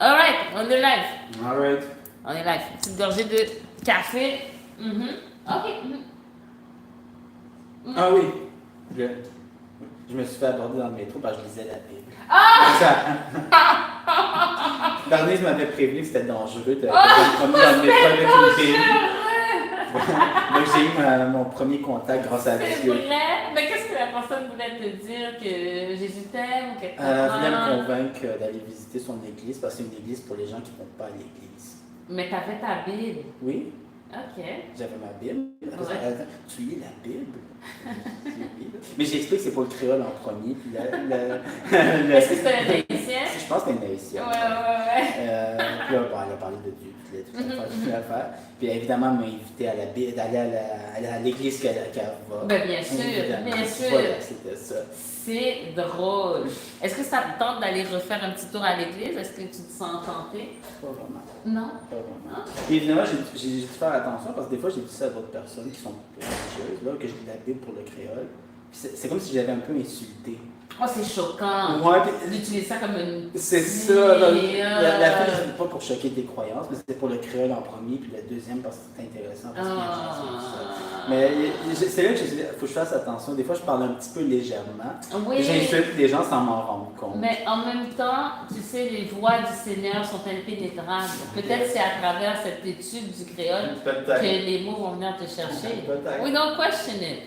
Alright, on est live. Alright. On est live. Une petite gorgée de café. Ok. Ah oui. Je me suis fait aborder dans le métro parce que je lisais la Bible. Bernice m'avait prévenu que c'était dangereux de me promener dans le métro avec une Bible. Donc j'ai eu mon premier contact grâce à C'est Dieu. vrai? Mais qu'est-ce que la personne voulait te dire? Que Jésus t'aime ou quelque chose? Elle voulait me convaincre d'aller visiter son église parce que c'est une église pour les gens qui ne vont pas à l'église. Mais t'avais ta Bible. Oui, Ok. j'avais ma Bible. Ouais. Attends, tu lis la Bible? Mais j'explique que c'est pour le créole en premier. Puis Est-ce que c'était un haïtien? Je pense que c'est une haïtienne. Ouais. Puis là, elle a parlé de Dieu, toute l'affaire. Puis évidemment, elle m'a invité à d'aller à l'église qu'elle va. Ben, bien sûr, Évidemment. bien sûr. Voilà, c'était ça. C'est drôle. Est-ce que ça te tente d'aller refaire un petit tour à l'église? Est-ce que tu te sens tenté? Pas vraiment. Non? Pas vraiment. Puis évidemment, j'ai dû faire attention parce que des fois, j'ai dit ça à d'autres personnes qui sont religieuses, là, que je lis la Bible pour le créole. Puis c'est comme si j'avais un peu insulté. Oh, c'est choquant. Ouais, D'utiliser ça comme une... c'est ça. La Bible, c'est pas pour choquer tes croyances, mais c'était pour le créole en premier, puis le deuxième parce que c'est intéressant. Parce que mais c'est là que il faut que je fasse attention. Des fois, je parle un petit peu légèrement. Oui. J'insulte des gens sans m'en rendre compte. Mais en même temps, tu sais, les voix du Seigneur sont impénétrables. Peut-être c'est à travers cette étude du créole Peut-être. que les mots vont venir te chercher. Peut-être. We don't question it.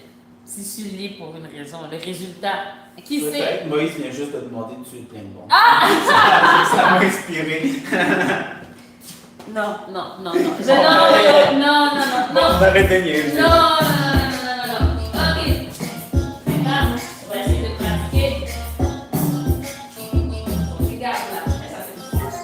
Si tu lis pour une raison, le résultat, qui sait? Peut-être. Moïse vient juste de demander de tuer plein de monde. Ça m'a inspiré. Non. Non. Non. Arrête de niaiser. Non. Ok. Là, on va essayer de pratiquer. Regarde là. Ça, c'est super.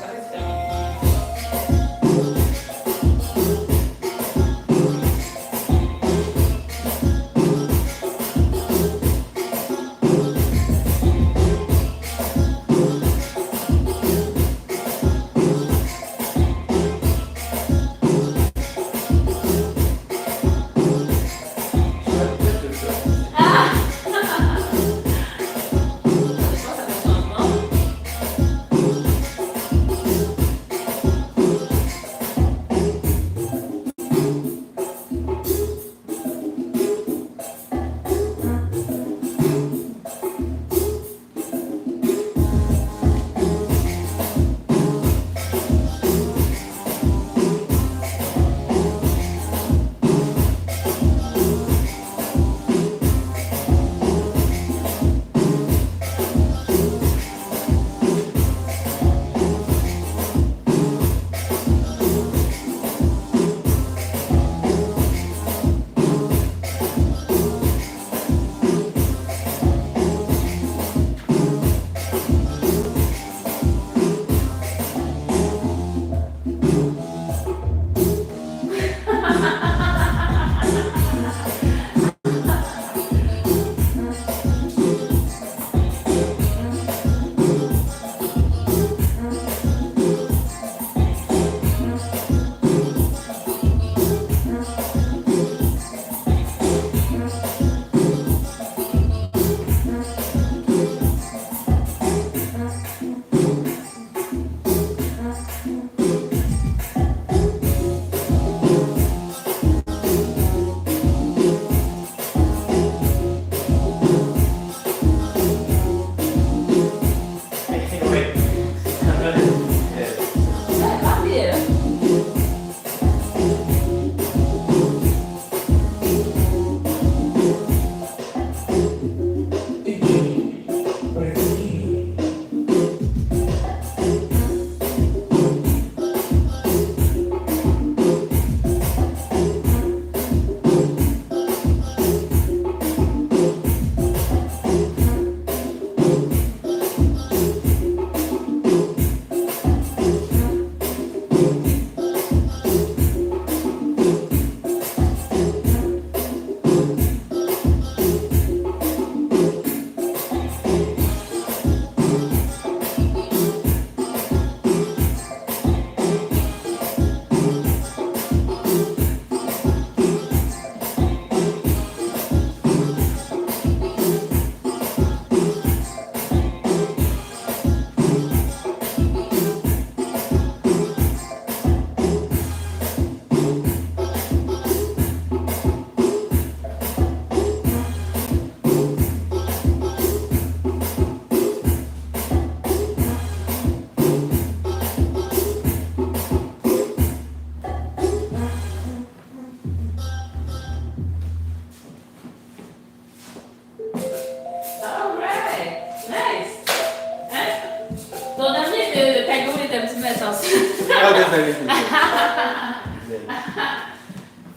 attention. Ah, désolé.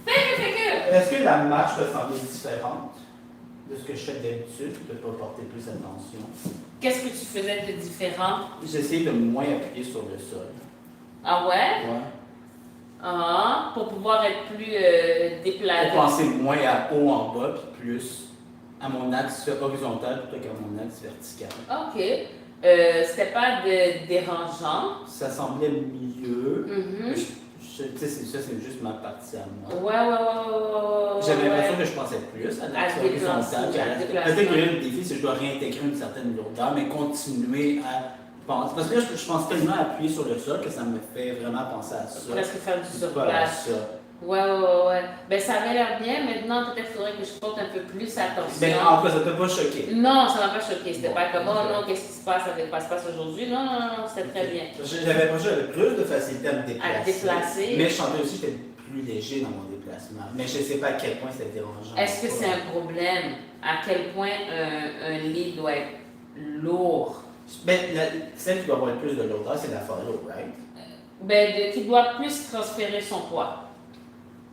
Fait que. Est-ce que la marche peut sembler différente de ce que je fais d'habitude, de ne pas porter plus attention? Qu'est-ce que tu faisais de différent? J'essaie de moins appuyer sur le sol. Ah ouais? Ouais. Ah, pour pouvoir être plus déplacé. Pour penser moins à haut en bas, puis plus à mon axe horizontal plutôt qu'à mon axe vertical. OK. C'était pas dérangeant. Ça semblait mieux. Mm-hmm. Tu sais, ça, c'est juste ma partie à moi. Ouais. J'avais l'impression que je pensais plus à l'axe horizontal. Peut-être que le défi, c'est que je dois réintégrer une certaine lourdeur, mais continuer à penser. Parce que là, je pense tellement appuyer sur le sol que ça me fait vraiment penser à ça. Presque faire du Pas à surplace. ça. Ouais. Ben, ça avait l'air bien. Maintenant, peut-être qu'il faudrait que je porte un peu plus attention. Mais en tout cas, ça t'a pas choqué. Non, ça m'a pas choqué. C'était Bon, pas comme, ok. oh non, qu'est-ce qui se passe, ça ne passe pas aujourd'hui. Non, c'était très bien. J'avais l'impression que j'avais plus de facilité à me déplacer. À te déplacer. Mais je sentais aussi que j'étais plus léger dans mon déplacement. Mais je ne sais pas à quel point c'était dérangeant. Est-ce que c'est un problème? À quel point un lit doit être lourd? Ben, celle qui doit avoir le plus de lourdeur, c'est la follow, right? Ben, qui doit plus transférer son poids.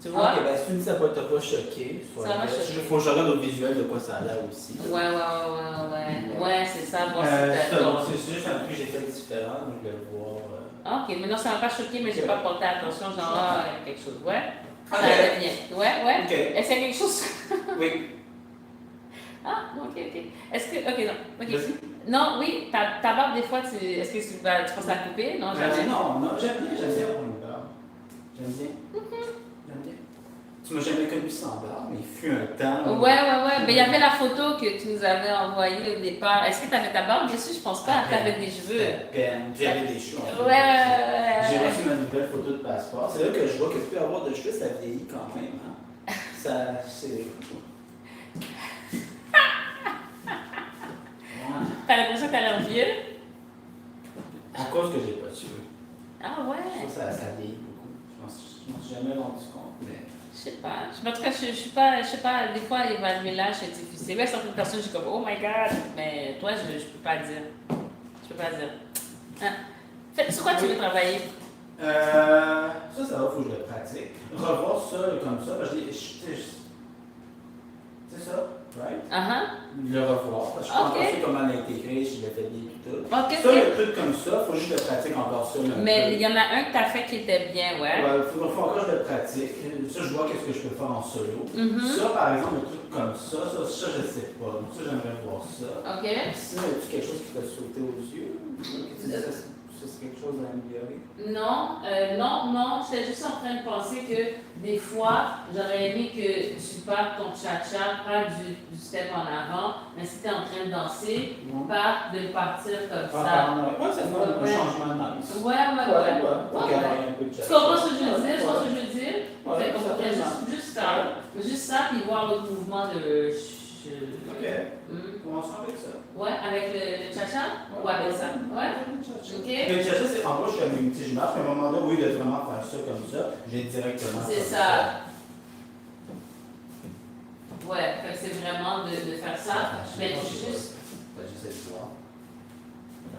Tu vois? Ok, ben si tu me dis que ça t'a pas choqué, Ça m'a choqué. il faut que je regarde au visuel de quoi ça a l'air aussi. Ouais. Ouais, c'est ça. Voir si C'est t'as juste un truc que j'ai fait différent, donc je vais le voir. Ok, mais non, ça m'a pas choqué, mais j'ai pas porté attention, genre, ah, il y a quelque chose. Ouais. Ça allait bien. Ouais. Ok. Est-ce qu'il y a quelque chose? Oui. Ah, ok. Est-ce que. Ok, non. Ok. Vas-y. Non, oui, ta barbe, des fois, est-ce que tu penses la couper? Non, jamais. Non, j'aime bien avoir une barbe. J'aime bien. Tu m'as jamais connu sans barbe, mais il fut un temps. Ouais. Mais il y avait la photo que tu nous avais envoyée au départ. Est-ce que tu avais ta barbe dessus? Je pense pas. Tu avais des cheveux. J'avais des cheveux. Ouais. J'ai reçu ma nouvelle photo de passeport. C'est là que je vois que plus avoir de cheveux, ça vieillit quand même. Hein? Ça, c'est. T'as l'impression que t'as l'air vieux? À cause que j'ai pas de cheveux. Ah ouais. Ça vieillit beaucoup. Je m'en suis jamais rendu compte, mais. Je sais pas. En tout cas, je sais pas, des fois, évaluer l'âge, c'est difficile. Même certaines personnes, je suis comme, oh my god, mais toi, je peux pas dire. Hein? Sur quoi tu veux travailler? Ça va, faut que je le pratique. Revoir ça comme ça, parce que c'est ça, right? Le revoir, parce que je ne sais pas encore comment l'intégrer, si je le fais bien et tout. Ça, le truc comme ça, il faut juste que je le pratique encore ça. Mais il y en a un que tu as fait qui était bien, ouais. Il faut encore que je le pratique. Ça, je vois qu'est-ce que je peux faire en solo. Ça, par exemple, un truc comme ça, je ne sais pas. Donc, ça, j'aimerais voir ça. OK. Sinon, y a-t-il quelque chose qui t'a sauté aux yeux? Ça, c'est quelque chose à améliorer? Non. J'étais juste en train de penser que des fois, j'aurais aimé que tu partes ton cha-cha, pas du step en avant, mais si tu es en train de danser, pas de partir comme ça. Ouais, ça fait un changement de danse. Ouais. Tu comprends ce que je veux dire? Fait qu'on fait juste ça, puis voir l'autre mouvement de... Ok. Commençons avec ça. Ouais, avec le cha-cha? Ou avec ça? Ouais. Ok. Le cha-cha, c'est en gros, je fais une petite marche, mais à un moment donné, au lieu de vraiment faire ça comme ça, j'ai directement. C'est ça. Ouais, fait que c'est vraiment de faire ça. Mais juste. J'essaie de voir.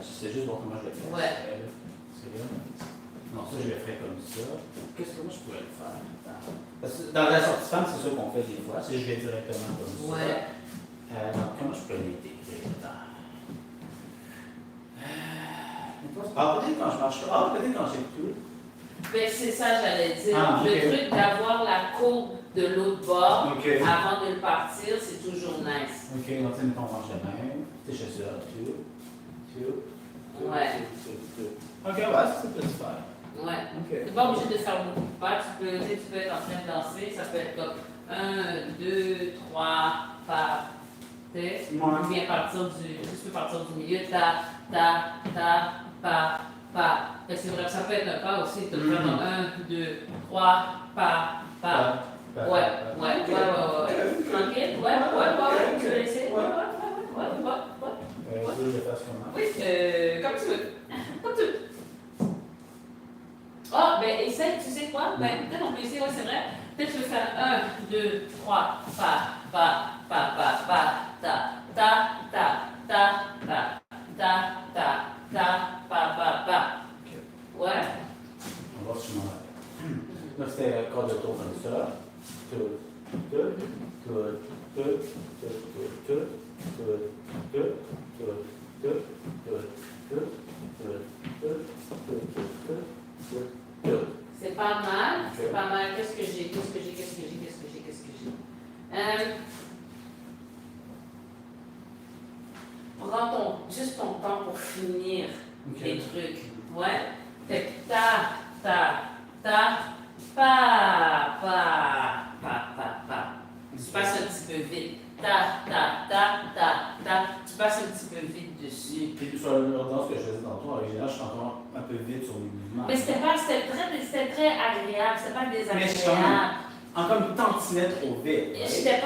C'est juste voir comment je le fais. Ouais. C'est là. Non, ça, je le ferais comme ça. Qu'est-ce que moi je pourrais le faire? Parce que dans la sortie femme, c'est ça qu'on fait des fois. C'est je vais directement comme ça. Ouais. Comment je pourrais l'intégrer là-dedans? Peut-être quand je marche. Peut-être quand j'ai tout. Ben, c'est ça, j'allais dire. Ok. Le truc d'avoir la courbe de l'autre bord Ok. avant de le partir, c'est toujours nice. Ok, donc tu sais, mettons, on marche de même. Tu sais, je fais ça. Ouais. Ok, ouais, ça peut se faire. Ouais. Ok. Tu n'es pas obligé de faire beaucoup de pas. Tu peux être en train de danser. Ça peut être comme 1, 2, 3 pas. Tu sais, ou bien tu peux partir du milieu. Ta, pas. Fait que c'est vrai, ça peut être un pas aussi. Tu peux faire 1, 2, 3 pas. Ouais. Tranquille. Ouais. Tu veux laisser? Ouais. Je le fasse comment? Oui, comme tu veux. Comme tu veux. Ah, ben essaye, tu sais quoi? Ben, peut-être on peut essayer, ouais, c'est vrai. Peut-être je vais faire 1, 2, 3, pa, ta, pa. Ouais. Donc c'était un quart de tour comme ça. Tout, tout, tout, tout, tout, tout, tout, tout, tout, tout, tout, tout, tout. C'est pas mal, c'est pas mal. Qu'est-ce que j'ai? Prends juste ton temps pour finir les trucs. Ouais. Fait que ta, pa. Tu passes un petit peu vite. Ta. Tu passes un petit peu vite dessus. Puis sur l'ordonnance que je faisais tantôt, en général, je suis encore un peu vite sur les mouvements. Mais c'était très agréable, c'était pas désagréable. Mais je suis encore une tantinette trop vite. J'étais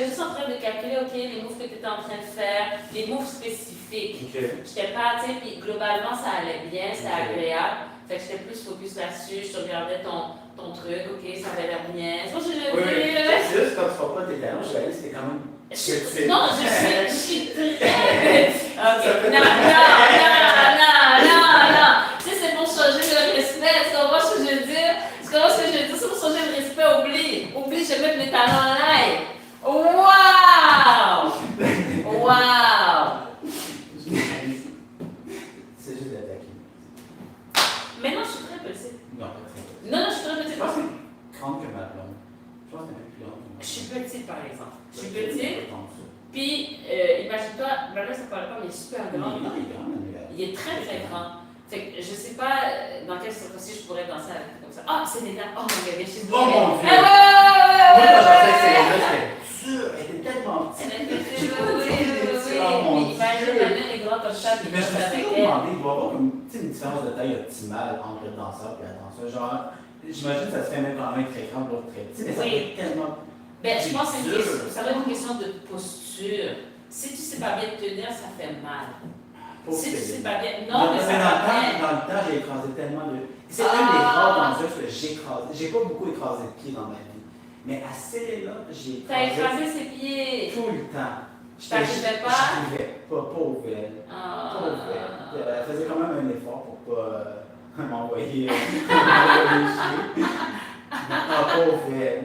juste en train de calculer, OK, les moves que tu étais en train de faire, les moves spécifiques. Okay. J'étais pas, tu sais, puis globalement, ça allait bien, c'était agréable. Fait que j'étais plus focus là-dessus, je regardais ton truc, OK, ça avait l'air bien. C'est pour que je le dis. C'est juste quand tu ne pas tes talons, je savais que c'était quand même. Non, je suis très petite. OK, non. Tu sais, c'est pour changer le respect, tu comprends ce que je veux dire? C'est pour changer le respect, oublie, je vais mettre mes talons en live. Wow! C'est juste d'attaquer. Mais non, je suis très petite. Non, pas très petite. Non, je suis très petite. Je pense que c'est grande que ma blonde. Je pense qu'elle est plus grande que ma blonde. Je suis petite, par exemple. Je suis petite. Puis, imagine-toi, là, ça parle pas, mais il est super grand. Non, il est grand, mais il est très, très grand. Fait que je sais pas dans quelle circonstance je pourrais danser avec comme ça. Ah, c'est des dents. Oh mon Dieu, je suis oh mon Dieu! Ouais! Moi, quand j'en fais ces là c'était dur. Elle était tellement petite. Oui. Oh mon Dieu! Imagine la main est grande comme ça, puis Mais je me suis avec toujours elle. demandé, il doit y avoir une différence de taille optimale entre le danseur et la danseuse. Genre, j'imagine que ça se fait même quand l'un est très grand, l'autre très petit, mais ça fait tellement. Ben, je pense que ça va être une question de posture. Si tu sais pas bien te tenir, ça fait mal. Si tu sais pas bien. Non, mais ça va bien. Dans le temps, j'ai écrasé tellement de. C'est un des rares danseuses que j'ai écrasé. J'ai pas beaucoup écrasé de pieds dans ma vie. Mais à celle-là, j'ai écrasé. T'as écrasé ses pieds. Tout le temps. T'arrivais pas? J'arrivais pas, pauvre elle. Pauvre elle. Elle faisait quand même un effort pour pas m'envoyer chier. Pauvre elle.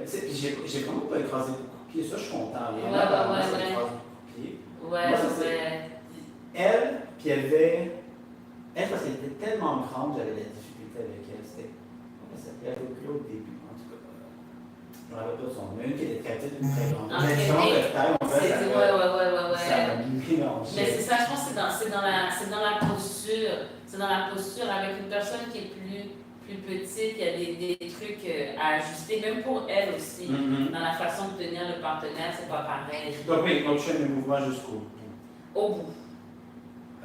J'ai vraiment pas écrasé beaucoup de pieds. Ça, je suis content. Ça écrase beaucoup de pieds. Ouais. Elle, puis elle parce qu'elle était tellement grande, j'avais de la difficulté avec elle. Elle avait plus au début, en tout cas. Je ne me rappelle pas de son nom. Mais une qui était très petite, une très grande. Mais sinon, de taille, on fait ça. Ça m'a mélangé. Mais c'est ça, je pense que c'est dans la posture. C'est dans la posture avec une personne qui est plus petite, il y a des trucs à ajuster, même pour elle aussi. Dans la façon de tenir le partenaire, c'est pas pareil. Donc oui, donc je fais mes mouvements jusqu'au bout. Au bout.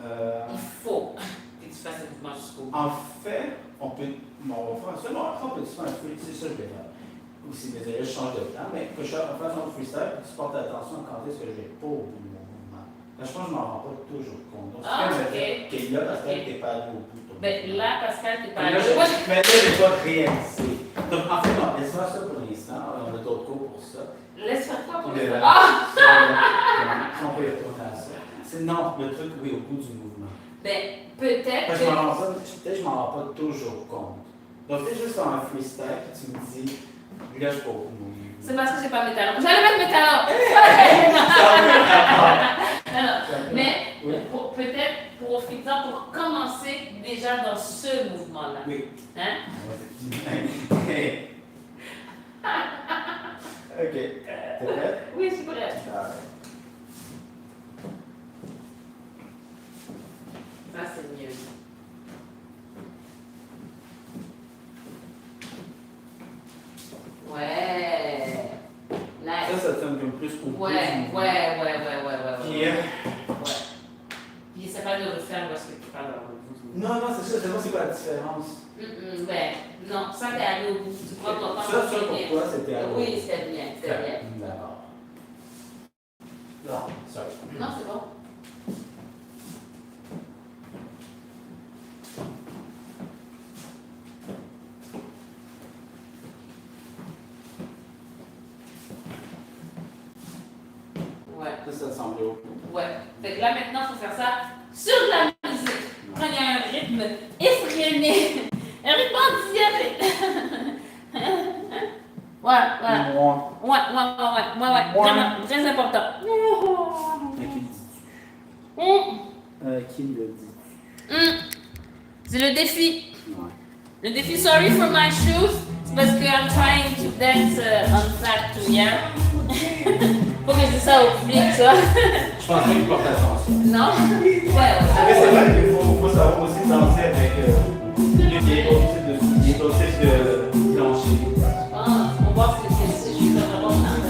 Il faut que tu fasses le mouvement jusqu'au bout. En fait, on peut. Bon, on va faire ça. Bon, après, on peut faire un freestyle. C'est ça, je vais faire. Aussi, désolé, je change de temps, mais que je fasse un freestyle, puis tu portes attention quand est-ce que je vais pas au bout de mon mouvement. Parce que je pense que je m'en rends pas toujours compte. Donc, c'est là, Pascal, t'es pas allé au bout. Ben là, Pascal, t'es pas allé. Mais là, j'ai pas réalisé. Donc, en fait, non, laisse-moi ça pour l'instant. On a d'autres cours pour ça. Laisse faire quoi pour ça? On peut y retourner à ça. Non, le truc, oui, au bout du mouvement. Ben, peut-être. Parce que je m'en rends pas toujours compte. Donc, tu sais, juste faire un freestyle, puis tu me dis, là, je peux au bout de mon mouvement. C'est parce que j'ai pas mes talons. J'allais mettre mes talons! Mais peut-être pour commencer déjà dans ce mouvement-là. Oui. Hein? Ok. T'es prête? Oui, je suis prête. Ça, c'est mieux. Ouais. Nice. Ça sonne comme plus au bout. Ouais. Puis, Puis, c'est pas de refaire parce que tu parles au bout. non, c'est ça, c'est quoi la différence? Ben, non, ça, t'es allé au bout. Tu prends ton temps. Ça, pour toi, c'était allé au bout. Oui, c'était bien, D'accord. Non, sorry. Non, c'est bon. Ça semble haut. Ouais. Fait que là, maintenant, il faut faire ça sur de la musique. Prenez un rythme effréné. Un rythme en diabète. Moi. Vraiment, très important. Qui le dit? C'est le défi. Ouais. Le défi, sorry for my shoes, c'est parce que I'm trying to dance on flat to here. Faut que je dise ça au public, tu vois. Je pense qu'il porte attention. Non? Ouais. Mais c'est vrai qu'il faut savoir aussi danser avec des autres types de plancher. On voit ce que c'est, je suis vraiment en train de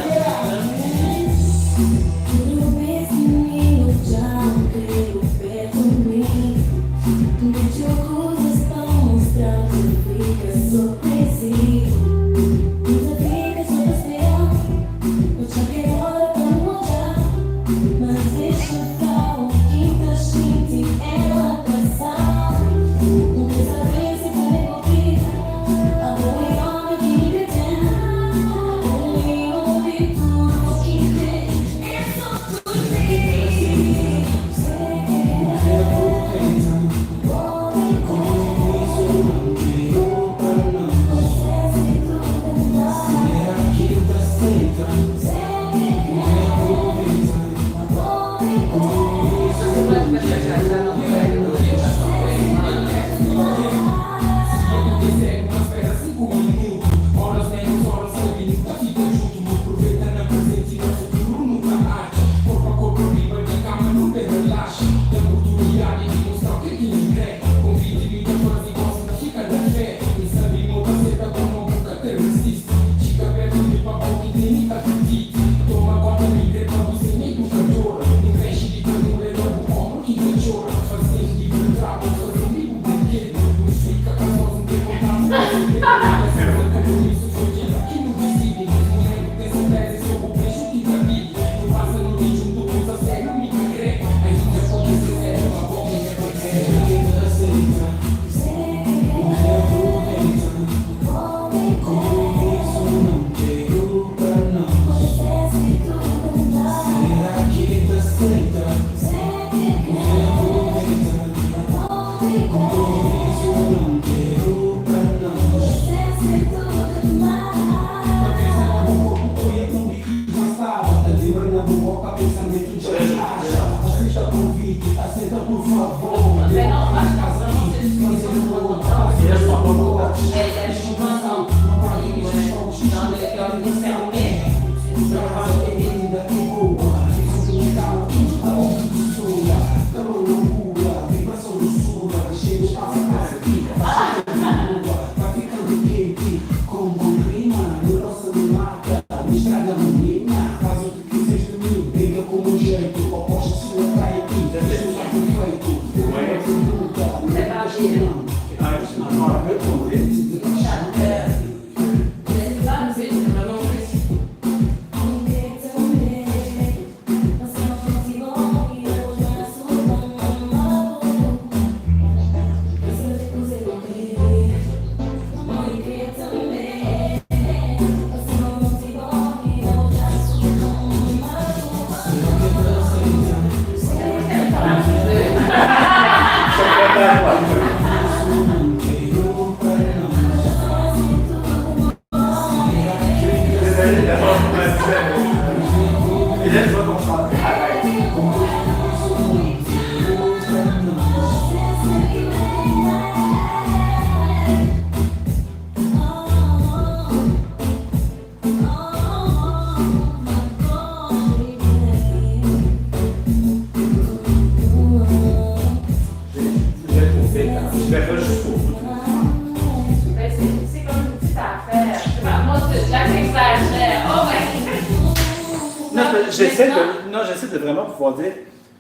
J'essaie de vraiment pouvoir dire,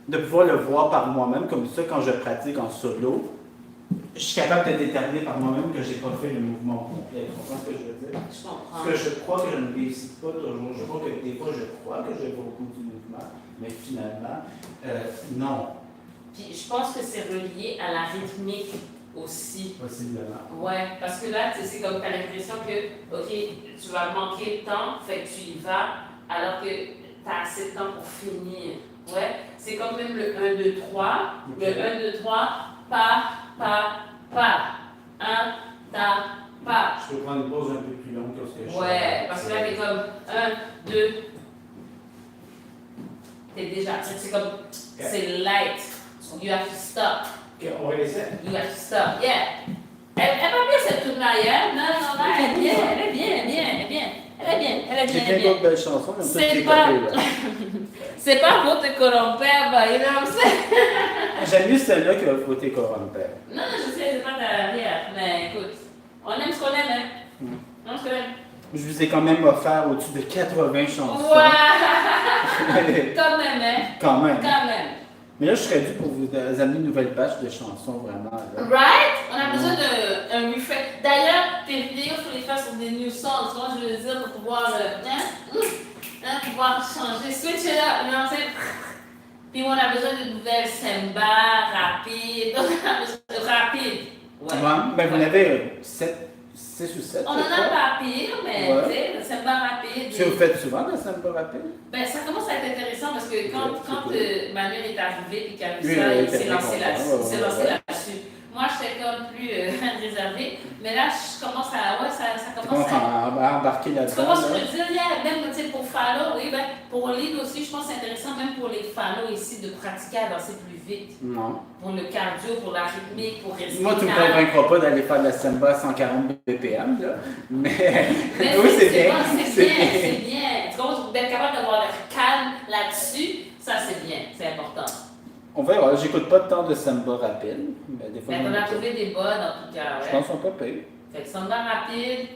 de pouvoir le voir par moi-même, comme ça, quand je pratique en solo, je suis capable de déterminer par moi-même que j'ai pas fait le mouvement complet. Tu comprends ce que je veux dire? Je comprends. Parce que je crois que je ne réussis pas toujours. Je crois que des fois, je crois que je vais au bout du mouvement, mais finalement, non. Puis je pense que c'est relié à la rythmique aussi. Possiblement. Ouais, parce que là, c'est comme tu as l'impression que, OK, tu vas manquer de temps, fait que tu y vas, alors que tu as assez de temps pour finir. Ouais, c'est comme même le 1, 2, 3. Le 1, 2, 3, pas, 1, ta, pas. Je peux prendre une pause un peu plus longue que ce que je fais. Ouais, parce que là, t'es comme 1, 2. T'es déjà. C'est comme. C'est light. You have to stop. Ok, on va laisser. You have to stop. Yeah. Elle va bien cette tune-là, yeah? Non, elle est bien, elle est bien, elle est bien, elle est bien. Elle est bien, elle est bien. J'ai plein d'autres belles chansons, mais C'est c'est pas. pas. C'est pas pour te corromper, bah, you know what I'm saying? J'aime mieux celle-là que Faut corromper. Non, je sais, c'est pas derrière, mais écoute, on aime ce qu'on aime, hein? On aime ce qu'on aime. Je vous ai quand même offert au-dessus de 80 chansons. Ouais! Quand même, hein? Quand même. Quand même. Mais là, je serais dû pour vous amener une nouvelle batch de chansons, vraiment. Là. Right? On a besoin d'un refresh. D'ailleurs, tes vidéos, il faut les faire sur des new songs. Tu vois, je veux dire, pour pouvoir, pouvoir changer. Switch it up, you know what I'm saying? Puis on a besoin de nouvelles samba, rapides. Rapide. Ouais. Ben, vous en avez 6 ou 7. On en a pas pire, mais Ouais. tu sais, le samba rapide. Tu vous faites souvent de samba rapide? Ben, ça commence à être intéressant parce que quand cool. Manuel est arrivé et qu'il a vu Oui, ça, oui, il s'est très lancé content. là-dessus. Il s'est lancé Ouais. là-dessus. Moi, j'étais comme plus réservée, mais là, je commence à. Ouais, ça Tu commence commences à. à embarquer Tu là-dedans. commences à là. me dire, yeah, même tu sais, pour Fallo, oui, ben, pour lead aussi, je pense que c'est intéressant, même pour les Fallo ici, de pratiquer à danser plus vite. Non. Pour le cardio, pour la rythmique, pour rester. Moi, tu ne me calme. convaincras pas d'aller faire de la samba à 140 BPM, là. Mais Mais oui, c'est bien. bon, c'est bien, c'est bien. Tu comprends, d'être capable d'avoir le calme là-dessus, ça c'est bien, c'est important. On verra. J'écoute pas tant de samba rapide. Mais des fois, Mais on j'en a écoute. trouvé des bonnes en tout cas, Je ouais. pense qu'on peut payer. Fait que samba rapide,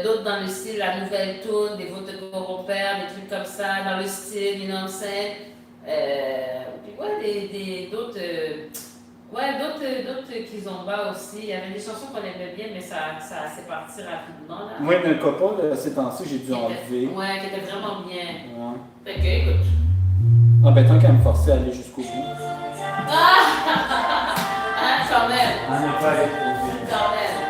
d'autres dans le style la nouvelle tune, des votes de corrompère, des trucs comme ça, dans le style, you know what I'm saying? Puis ouais, d'autres. D'autres kizomba aussi. Il y avait des chansons qu'on aimait bien, mais ça s'est parti rapidement. Là. Moi, mais un copain, ces temps-ci, j'ai dû Qui était- enlever. Ouais, qui était vraiment bien. Ouais. Fait que, écoute. Ah, ben, tant qu'à me forcer à aller jusqu'au bout. Ah, quand même. On n'est pas allé trop vite. Quand même.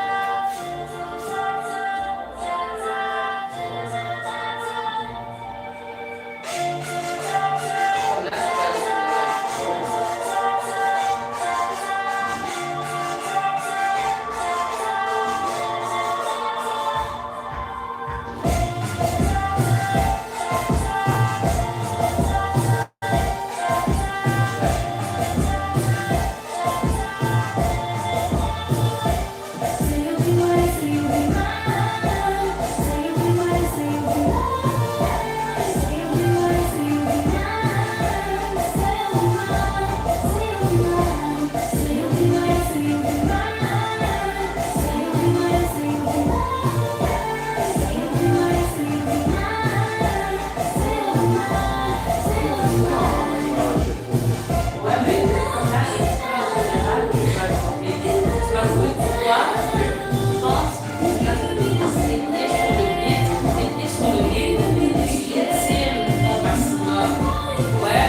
Ouais, mais comme là, c'est pas en général, tu vas jouer du doigt. Je pense que tu vas te décider sur le rythme, tu étires au maximum. Ouais.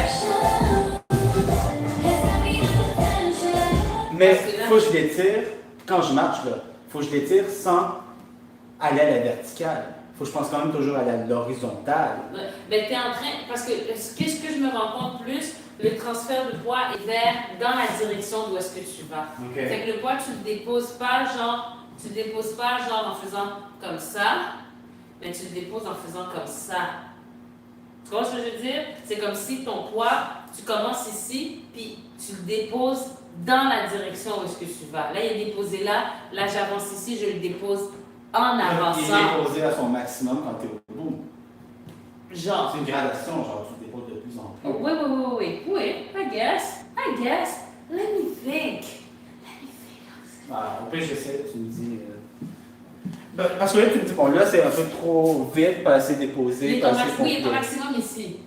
Mais Parce que là- faut que je l'étire, quand je marche, là, faut que je l'étire sans aller à la verticale. Faut que je pense quand même toujours à l'horizontale. Mais tu es en train, parce que qu'est-ce que je me rends compte plus, le transfert de poids est vers dans la direction d'où est-ce que tu vas. Ok. Fait que le poids, tu le déposes pas genre en faisant comme ça, mais tu le déposes en faisant comme ça. Tu vois ce que je veux dire? C'est comme si ton poids, tu commences ici, puis tu le déposes dans la direction où est-ce que tu vas. Là, il est déposé là j'avance ici, je le dépose en Il avançant. est posé à son maximum quand tu es au bout. Genre. C'est une gradation, genre tu déposes de plus en plus. Oui, I guess. Let me think. Ah, au pire, j'essaie, tu me dis. Ben, parce que là, tu me dis, bon, là, c'est un peu trop vite, pas assez déposé, Il est pas au assez il est au complet. maximum ici.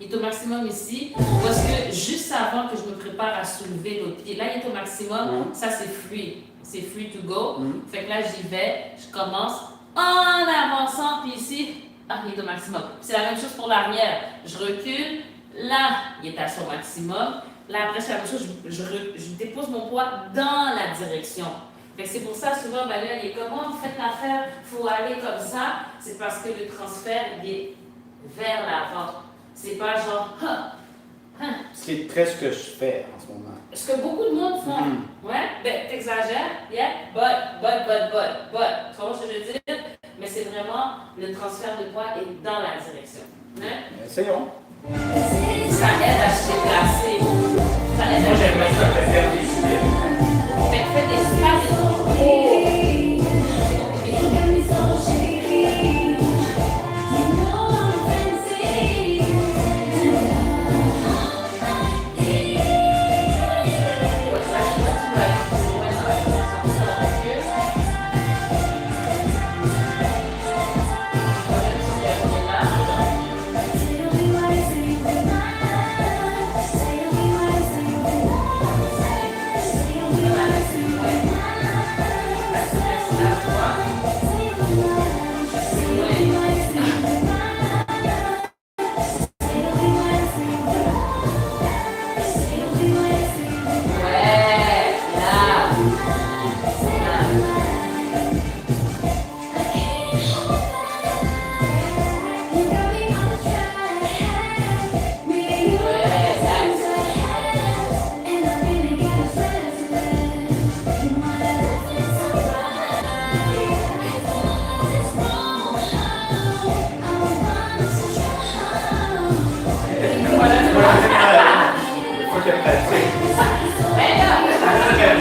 Il est au maximum ici. Parce que juste avant que je me prépare à soulever l'autre pied, là, il est au maximum. Ça, c'est free. C'est free to go. Fait que là, j'y vais, je commence en avançant, puis ici, il est au maximum. C'est la même chose pour l'arrière. Je recule, là, il est à son maximum. Là, après, c'est la même chose, je dépose mon poids dans la direction. Fait que c'est pour ça, souvent, ben là, il est comme, oh, vous faites l'affaire, il faut aller comme ça. C'est parce que le transfert, il est vers l'avant. C'est pas genre, Ce qui est presque ce que je fais en ce moment. Ce que beaucoup de monde font. Ouais, ben, t'exagères, yeah, but. Tu comprends ce que je veux dire? Mais c'est vraiment, le transfert de poids est dans la direction. Hein? Essayons. Ça aide à se déplacer. Ça aide Moi, à se j'aimerais ça déplacer. faire des idées. Mais fais des espaces.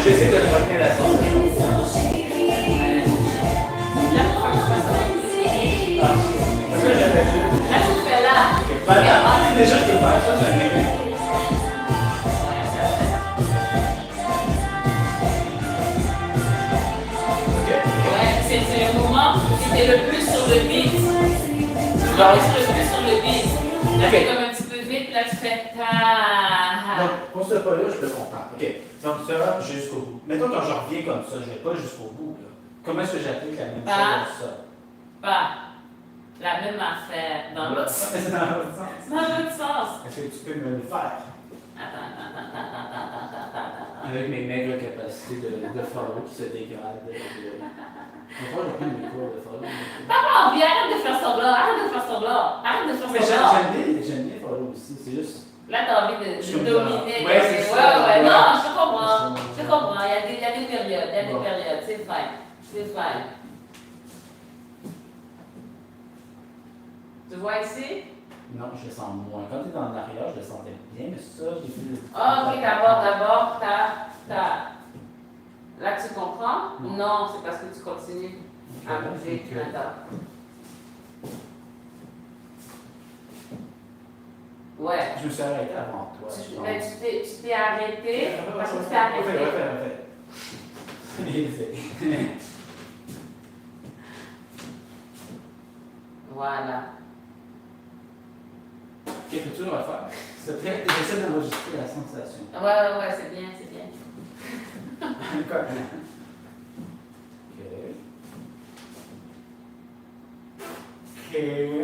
J'essaie de retenir la sauce. Là, tu fais là. Voilà, déjà je peux faire ça, j'en ai vu. Ouais, c'est le moment où tu es le plus sur le beat. Tu vas le plus sur le beat. Là, tu comme un petit peu vite, là, tu fais ta. Donc, pour ce pas-là, je te comprends. OK. Donc, ça va jusqu'au bout. Mettons, quand je reviens comme ça, je vais pas jusqu'au bout. Là. Comment est-ce que j'applique la même chose à ça? Pas la même affaire dans l'autre sens. C'est dans l'autre sens. Dans l'autre sens. Est-ce que tu peux me le faire? Attends. Avec mes maigres capacités de follow qui se dégradent. Pourquoi je prends mes cours de follow? Papa, viens, arrête de faire semblant. Mais j'aime bien follow aussi. C'est juste. Là, t'as envie de dominer. Ouais, c'est ça. Ouais. Non, je comprends. Il y a des périodes. C'est fine. Tu vois ici? Non, je le sens moins. Quand tu es en arrière, je le sentais bien, mais ça, j'ai vu. Ok, d'abord, t'as. Là, tu comprends? Non, c'est parce que tu continues à bouger. Attends. Ouais. Je me suis arrêté avant toi. Mais tu t'es arrêté parce que tu t'es arrêté. Voilà. Ok, peux-tu le refaire? S'il te plaît, j'essaie d'enregistrer la sensation. Ouais, c'est bien. D'accord.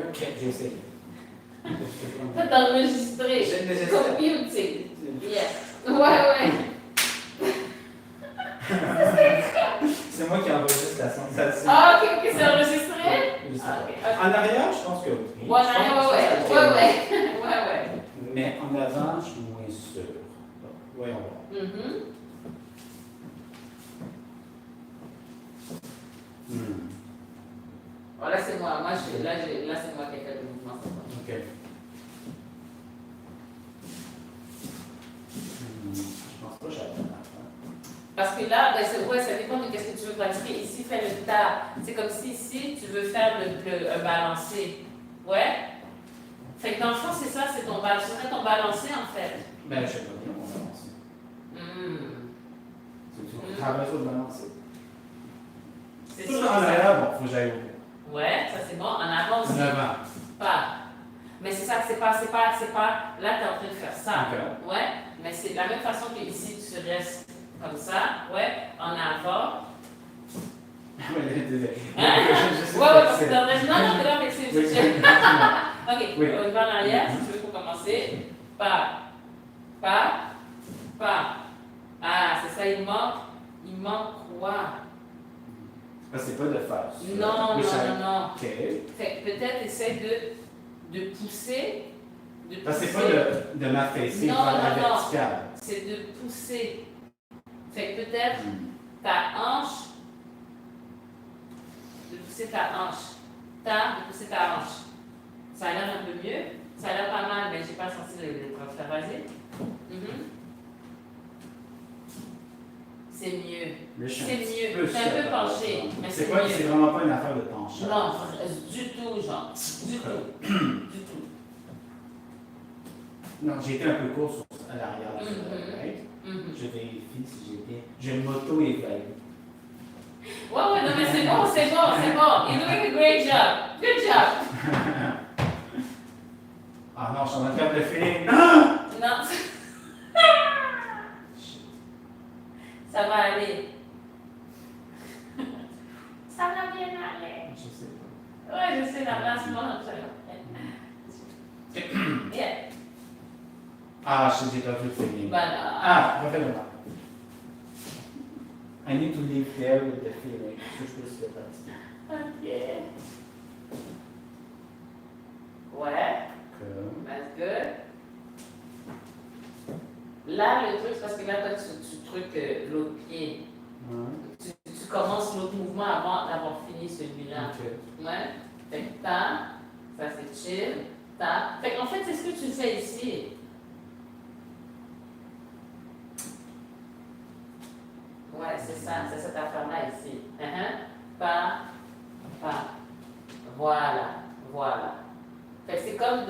Ok, j'essaie. Ça t'a enregistré. Computing. Yes. Ouais. C'est moi qui enregistre la sensation. Ah, ok, c'est enregistré? Je sais Ah, pas. ok. En arrière, je pense que oui. Ouais. Mais en avant, je suis moins sûr. Donc, voyons voir. Voilà, c'est moi. Là, c'est moi qui ai fait le mouvement. Ok. Je pense pas que j'avais un Parce que là, ça dépend de ce que tu veux pratiquer. Ici, fais le tas. C'est comme si ici, tu veux faire un balancé. Ouais? Fait que dans le fond, c'est ça, c'est ton balancé. C'est ton balancé, en fait. Ben, je sais pas bien mon balancé. Tu travailles sur le balancé. C'est Tout ça. en arrière, bon, faut que j'aille au bout. Ouais, ça c'est bon. En avant aussi. En avant. Pas. Mais c'est ça que c'est pas. Là, tu es en train de faire ça. Okay. Ouais. Mais c'est de la même façon que ici, tu restes comme ça. Ouais. En avant. Désolé. Parce que dans le non, t'es là avec ces Ok, Oui. on va en arrière, si tu veux, pour commencer. Pas. Ah, c'est ça, il manque quoi? C'est pas de faire ça. Non. Ok. Fait que peut-être essaie de pousser Parce que c'est pas de m'affaisser Non, vers la non, non. verticale. C'est de pousser. Fait que peut-être ta hanche, de pousser ta hanche. De pousser ta hanche. Ça a l'air un peu mieux. Ça a l'air pas mal, mais j'ai pas senti le transfert. Vas-y. C'est mieux. C'est mieux. C'est un peu penché. Mais c'est mieux. C'est vraiment pas une affaire de penchant. Non, du tout, genre. Du tout. Du tout. Non, j'ai été un peu court à l'arrière de la right? Je vérifie si j'ai bien. Je m'auto-évalue. Ouais, non, mais c'est bon. You're doing a great job. Good job. Ah non, je suis en train de faire le feeling. Non! Non. Ça va aller. Ça va bien aller. Je sais pas. Ouais, je sais, la place, moi, yeah. Ah, j'ai perdu le feeling. Voilà. Ah, refais-le-moi. I need to live there with the feeling. Je peux se faire pratiquer. Ok. Ouais. Comme. That's good. Là, le truc, c'est parce que là, toi, tu trucs l'autre pied. Tu commences l'autre mouvement avant d'avoir fini celui-là. Ok. Ouais. Fait que ça c'est chill. Fait qu'en fait, c'est ce que tu fais ici. Ouais, c'est ça, c'est cette affaire-là ici. Pas. Voilà. Fait que c'est comme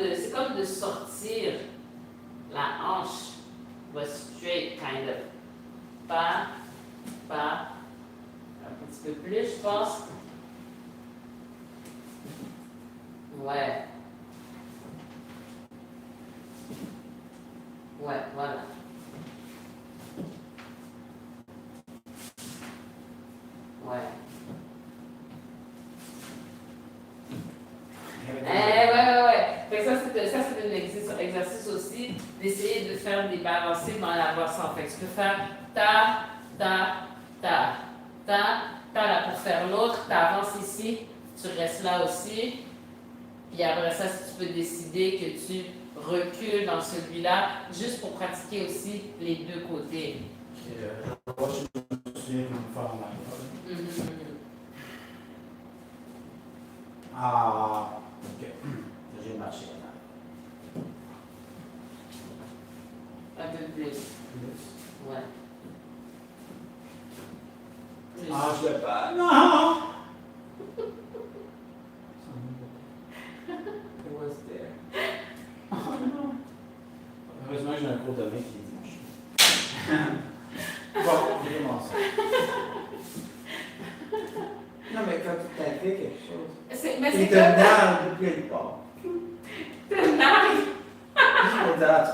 de sortir la hanche. Was straight, kind of. Pas. Un petit peu plus, je pense. Ouais, voilà. Ouais. Ouais. Fait que ça, c'est un exercice aussi d'essayer de faire des balancés dans la voix sans. Fait que tu peux faire ta, là pour faire l'autre, tu avances ici, tu restes là aussi. Puis après ça, si tu peux décider que tu recules dans celui-là, juste pour pratiquer aussi les deux côtés. Je vois si je me souviens d'une fois en Ah, ok. J'ai marché là. Un peu plus. Ouais. Plus. Ah, je l'ai pas. Non! It was there. Oh non. Heureusement que j'ai un cours de main qui est dimanche. Bon, je commence. Non, mais quand tu t'as fait quelque chose. Mais c'est te nargue depuis quelque part. Te nargue? Tu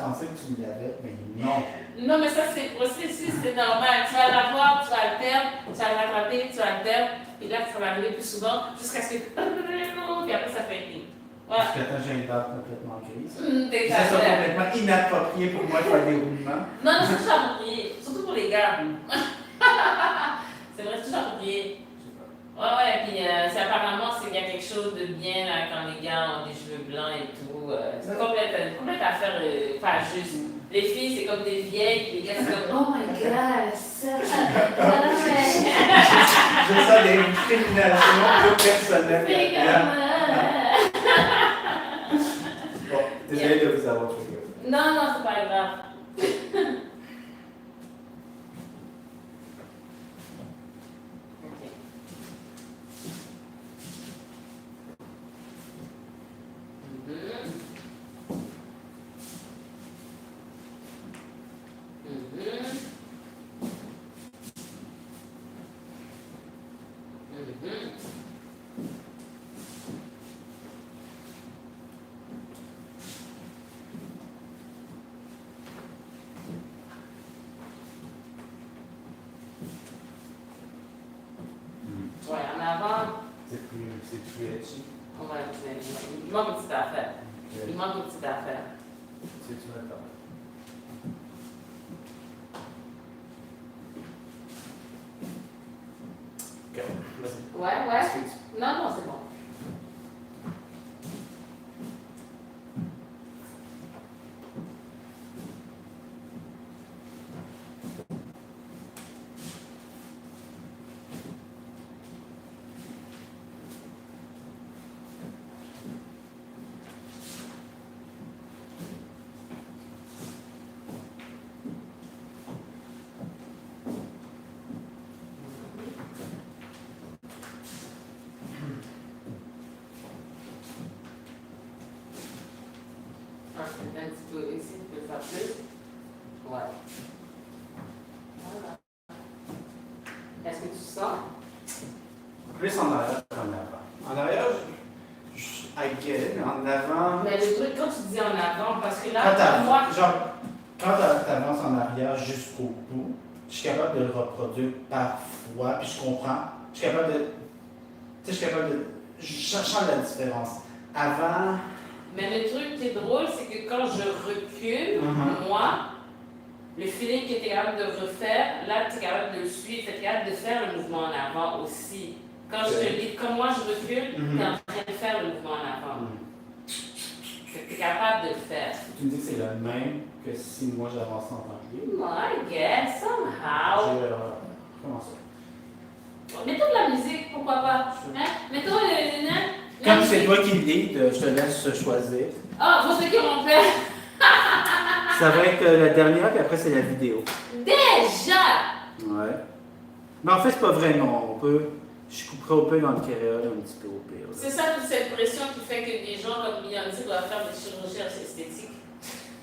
pensais que tu l'avais, mais non. Non, mais ça, c'est le processus, c'est normal. Tu vas l'avoir, tu vas le perdre, tu vas le rattraper, tu vas le perdre, et là, ça va arriver plus souvent, jusqu'à ce que. Puis après, ça fait une. Voilà. Jusqu'à temps, j'ai une date complètement grise. Déjà. Ça soit complètement inapproprié pour moi de faire des roulements. Non, c'est toujours approprié, surtout pour les gars. C'est vrai, c'est toujours approprié. Ouais, puis apparemment, il y a quelque chose de bien là, quand les gars ont des cheveux blancs et tout. C'est une complète affaire, pas juste. Les filles, c'est comme des vieilles, puis les gars, c'est comme oh my god, ça. Je sens des discriminations personnelles. Bon, désolé de vous avoir trouvé. Non, c'est pas grave. Ouais, en avant. C'est plus edgy. On va il manque une petite affaire. Il manque une petite affaire. C'est tu m'attends. Ok, vas-y. Ouais. Non, c'est bon. Un petit peu ici, tu peux le faire plus. Ouais. Voilà. Est-ce que tu sens? Plus en arrière qu'en avant. En arrière, I get it, mais en avant. Mais le truc, quand tu dis en avant, parce que Quand là, moi. quand tu avances en arrière jusqu'au bout, je suis capable de le reproduire parfois, puis je comprends. Je suis capable de. Tu sais, je suis capable de. Je sens la différence. Avant. Mais le truc qui est drôle, c'est que quand je recule, moi, le feeling que tu es capable de refaire, là, tu es capable de le suivre, tu es capable de faire le mouvement en avant aussi. Quand je te dis, comme moi je recule, tu es en train de faire le mouvement en avant. Tu es capable de le faire. Tu me dis que c'est le même que si moi j'avance en tant que lui. I guess, somehow. Comment ça? Mettons de la musique, pourquoi pas? Hein? Mettons le. Comme c'est toi qui lead, je te laisse choisir. Ah, moi, c'est qui mon père? Ça va être la dernière, puis après c'est la vidéo. Déjà! Ouais. Mais en fait, c'est pas vrai, non. Je couperai au peu dans le créole, un petit peu au pire. C'est ça, toute cette pression qui fait que des gens comme Beyoncé doivent faire des chirurgies esthétiques.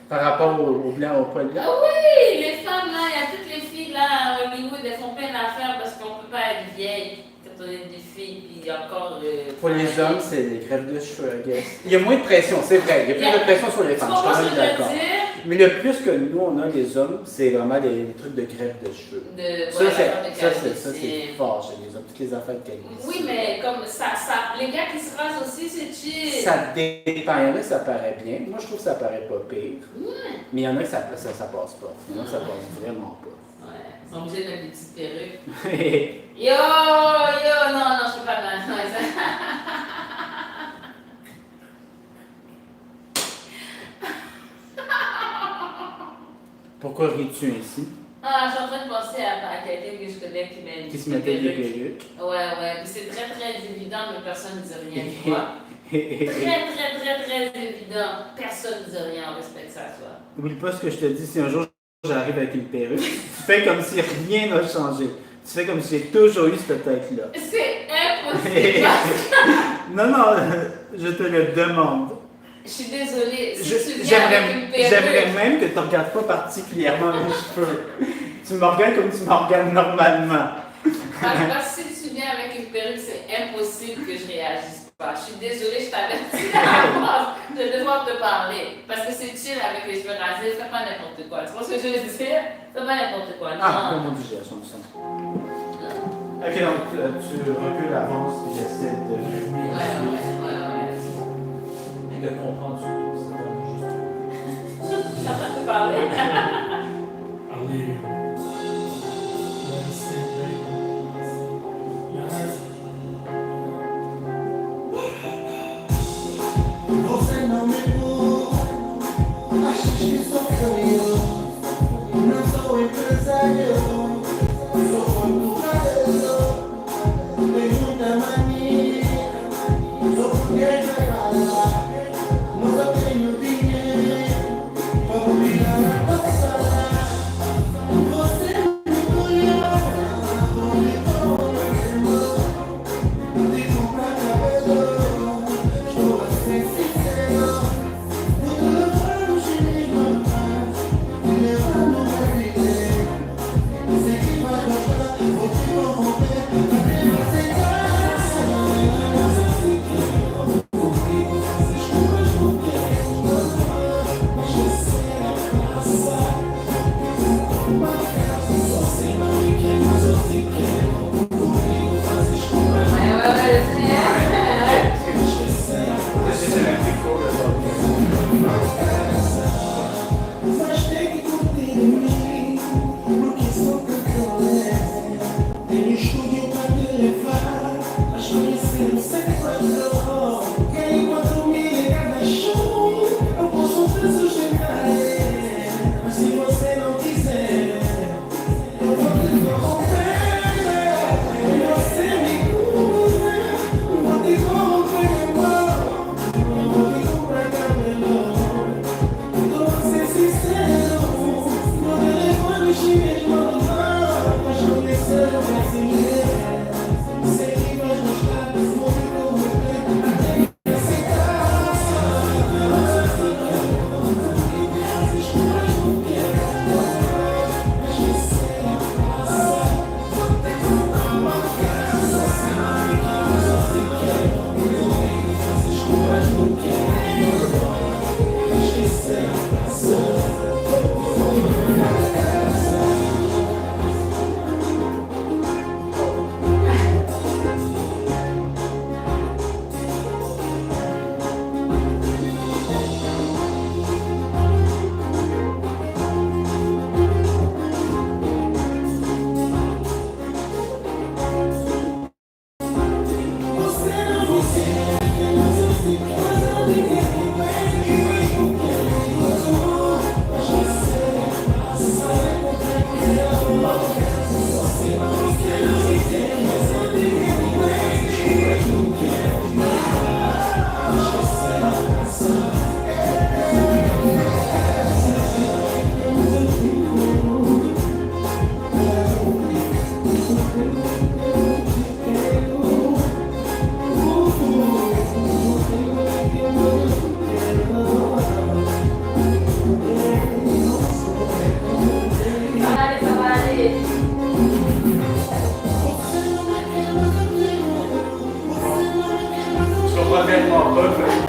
Par rapport au blanc, au poil blanc? Ah oui! Les femmes, là, il y a toutes les filles, là, à Hollywood, elles font plein d'affaires parce qu'on peut pas être vieille quand on est des filles, puis encore... Pour les hommes, c'est des greffes de cheveux, I guess. Il y a moins de pression, c'est vrai. Il y a plus de pression sur les femmes, je suis d'accord. Mais le plus que nous, on a, les hommes, c'est vraiment des trucs de greffe de cheveux. Ça, c'est fort chez les hommes, toutes les affaires de qualité. Oui, mais comme ça, les gars qui se rasent aussi, c'est chill. Ça dépend. Il y en a que ça paraît bien. Moi, je trouve que ça paraît pas pire. Mais il y en a que ça passe pas. Il y en a que ça passe vraiment pas. Ouais, ils sont obligés de mettre des petites perruques. Yo, non, je peux pas non, Pourquoi ris-tu ainsi? Ah, je suis en train de penser à quelqu'un que je connais qui se mettait des perruques. Ouais. Puis c'est très, très évident, mais personne ne dit rien, tu vois. Très évident. Personne ne dit rien, on respecte ça, toi. Oublie pas ce que je te dis, si un jour j'arrive avec une perruque, tu fais comme si rien n'a changé. Tu fais comme si j'ai toujours eu cette tête-là. C'est impossible. Non, je te le demande. Je suis désolée. J'aimerais même que tu ne regardes pas particulièrement mes cheveux. Tu me regardes comme tu me regardes normalement. Parce que si tu viens avec une perruque, c'est impossible que je réagisse pas. Je suis désolée, je t'avertis d'avance. Je vais devoir te parler. Parce que c'est chill avec les cheveux rasés, fais pas n'importe quoi. Tu vois ce que je veux dire? Fais pas n'importe quoi. Non. Mon Dieu, ok, donc tu recules, avances, et j'essaie de... Ouais. Et de comprendre c'est pas juste. Je suis en train de te parler. Você não me pôs, acho que sou eu. Não sou empresário, sou português. Tenho muita mania, sou português da casa. Mas eu tenho dinheiro para virar a passar.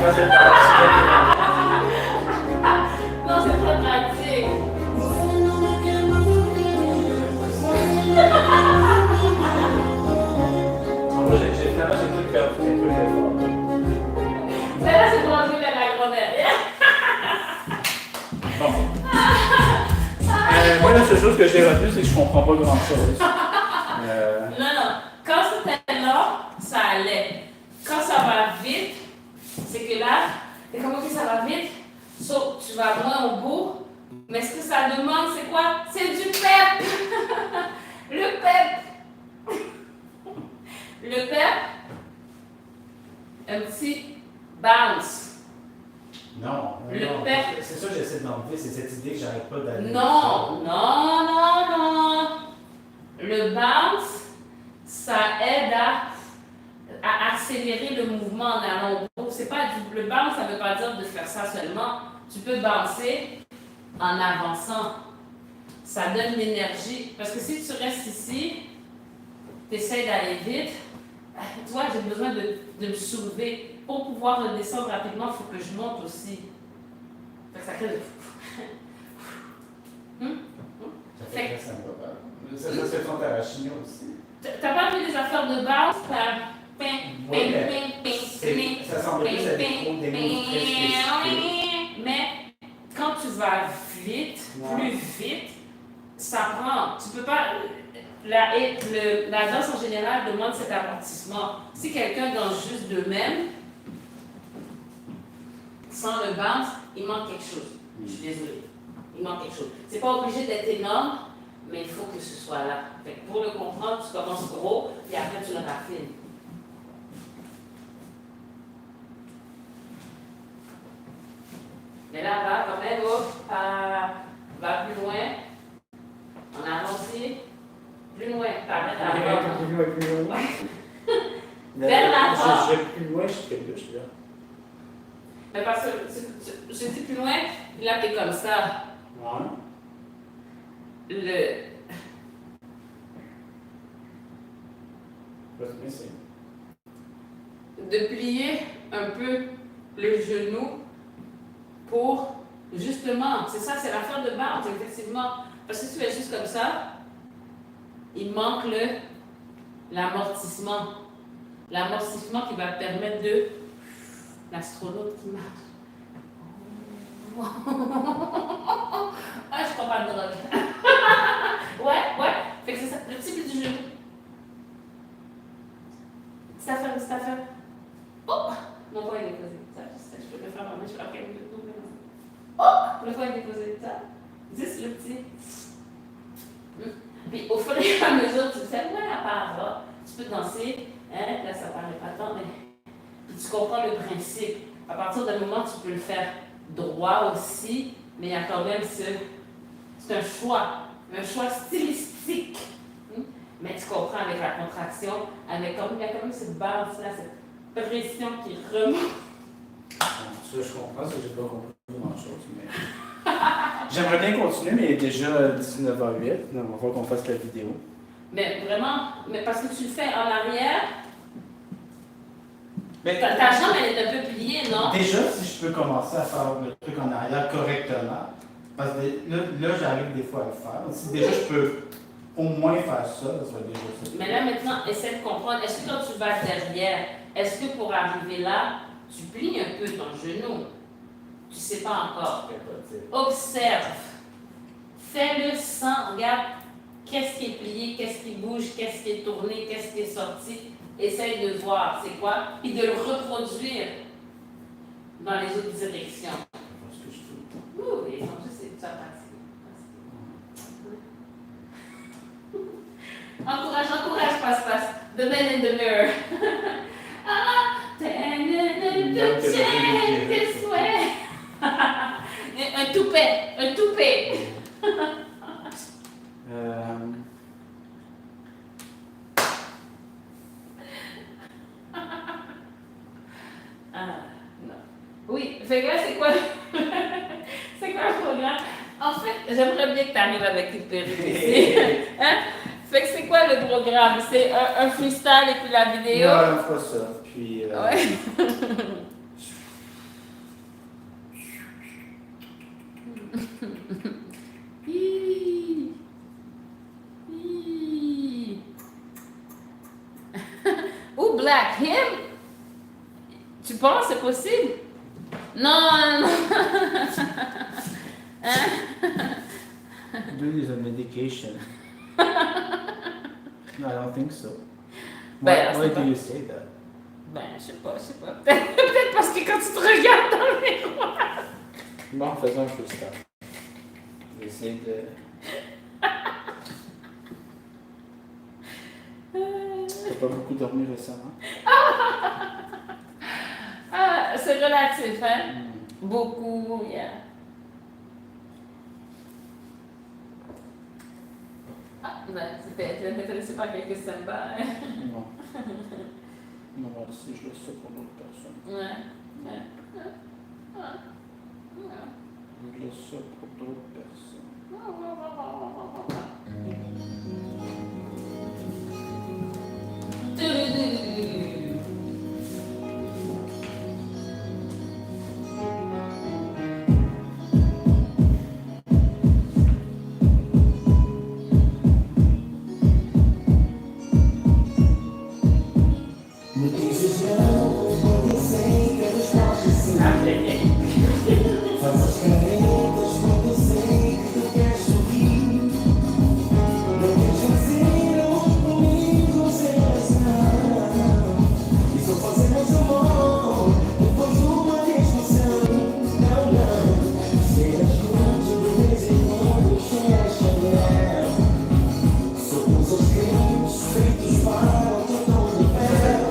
Moi, c'est pas Non, c'est très pratique. Moi, j'ai tout perdu un peu d'effort. Mais là, c'est pour enlever la grand-mère. Bon. Moi, la seule chose que j'ai retenue, c'est que je comprends pas grand-chose. Non. Quand c'était là, ça allait. Quand ça va vite, c'est que là, et comment que ça va vite? So, tu vas moins au bout. Mais ce que ça demande, c'est quoi? C'est du pep! Le pep! Le pep, un petit bounce. Non, Le non. pep. C'est ça que j'essaie d'enlever, c'est cette idée que j'arrête pas d'aller. Non. Le bounce, ça aide à accélérer le mouvement en allant au bout. C'est pas le bounce, ça veut pas dire de faire ça seulement. Tu peux bouncer en avançant. Ça donne l'énergie. Parce que si tu restes ici, tu essaies d'aller vite, tu vois, j'ai besoin de me soulever. Pour pouvoir redescendre rapidement, il faut que je monte aussi. Fait que ça crée Ça fait que ça me va pas. Ça se fait contre Arachignon aussi. T'as pas vu des affaires de bounce? Ça semble plus être trop des mots très spécifiques. Mais quand tu vas vite, plus vite, ça prend. Tu peux pas. La danse en général demande cet amortissement. Si quelqu'un danse juste d'eux-mêmes, sans le bounce, il manque quelque chose. Je suis désolée. Il manque quelque chose. C'est pas obligé d'être énorme, mais il faut que ce soit là. Fait que pour le comprendre, tu commences gros, et après tu le raffines. Mais là, va quand même, va plus loin. On avance ici. Plus loin, t'arrêtes à la Vers la porte. Je vais plus loin, je suis là. Mais parce que je dis plus loin, là t'es comme ça. Ouais. De plier un peu le genou pour justement, c'est ça, c'est l'affaire de base, effectivement. Parce que si tu fais juste comme ça, il manque l'amortissement. L'amortissement qui va te permettre de l'astronaute qui marche. Ah, je prends pas de drogue. Ouais. Fait que c'est ça, le petit pli du genou. Petite affaire. Oh! Mon poing est déposé. Ça, je peux le faire vraiment. Je peux après le double. Oh! Le poing est déposé. Ça. 10 le petit. Puis au fur et à mesure, tu te fais, ouais, à part là, tu peux danser. Hein? Là, ça paraît pas tant, mais. Puis tu comprends le principe. À partir d'un moment, tu peux le faire droit aussi, mais il y a quand même c'est un choix stylistique. Mais tu comprends avec la contraction, il y a quand même cette base-là, cette pression qui remonte. Ça, je comprends, ça, j'ai pas compris grand-chose, mais... J'aimerais bien continuer, mais il est déjà 19h08, donc on va qu'on fasse la vidéo. Mais vraiment, parce que tu le fais en arrière, Mais ta jambe, elle est un peu pliée, non? déjà, si je peux commencer à faire le truc en arrière correctement, parce que là j'arrive des fois à le faire. Si déjà je peux au moins faire ça, ça serait déjà ça. Mais là, maintenant, essaie de comprendre. Est-ce que quand tu vas derrière, est-ce que pour arriver là, tu plies un peu ton genou? Tu ne sais pas encore. Observe. Fais-le sans, regarde, qu'est-ce qui est plié, qu'est-ce qui bouge, qu'est-ce qui est tourné, qu'est-ce qui est sorti. Essaye de voir c'est quoi, puis de le reproduire dans les autres directions. Oui, c'est ça pratique. Encourage, passe. The man in the mirror. This way. Un toupet. Non. Oui, fait que là, c'est quoi le programme? En fait, j'aimerais bien que tu arrives avec une perruque ici. Hein? Fait que c'est quoi le programme? C'est un freestyle et puis la vidéo? Non, on fera ça. Puis. Ouais. Hi. Hi. Ou Black Him? Tu penses c'est possible? Non, non. Dude is on medication. No, I don't think so. Ben, Why c'est do pas- you say that? Ben, je sais pas. Peut-être parce que quand tu te regardes dans le miroir. Bon, faisons un peu ça. Je vais essayer de... T'as pas beaucoup dormi récemment? Ah, c'est relatif, hein? Hmm. Beaucoup, yeah. Ah, ben, t'es intéressé par quelques symboles, hein? Non. Non, si je laisse ça pour d'autres personnes. Ouais, ouais. Je laisse ça pour d'autres personnes. Me dizes não, quando eu sei que eres forte. Faz as caretas quando eu sei que tu queres sorrir. Não queres fazer amor comigo sem razão. E só fazemos amor depois de uma discussão. Não, não. Serás junto de vez em quando cheiras Chanel. Somos os crimes feitos para o teu tom de pele.